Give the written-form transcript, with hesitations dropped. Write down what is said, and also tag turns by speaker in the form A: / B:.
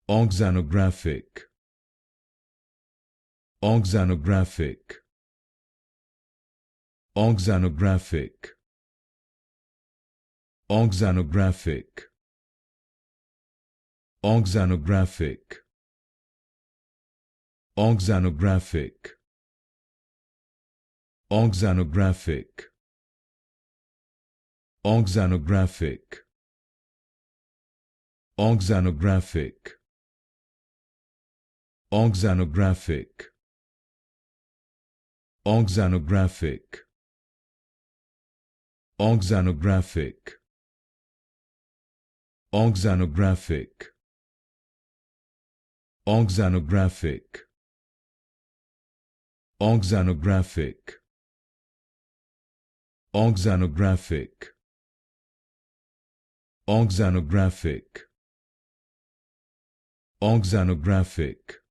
A: Auxanographic, Auxanographic, Auxanographic, Auxanographic, Auxanographic, Auxanographic, Auxanographic, Auxanographic, Auxanographic, Auxanographic, Auxanographic, Auxanographic, Auxanographic, Auxanographic, Auxanographic, Auxanographic, Auxanographic, Auxanographic,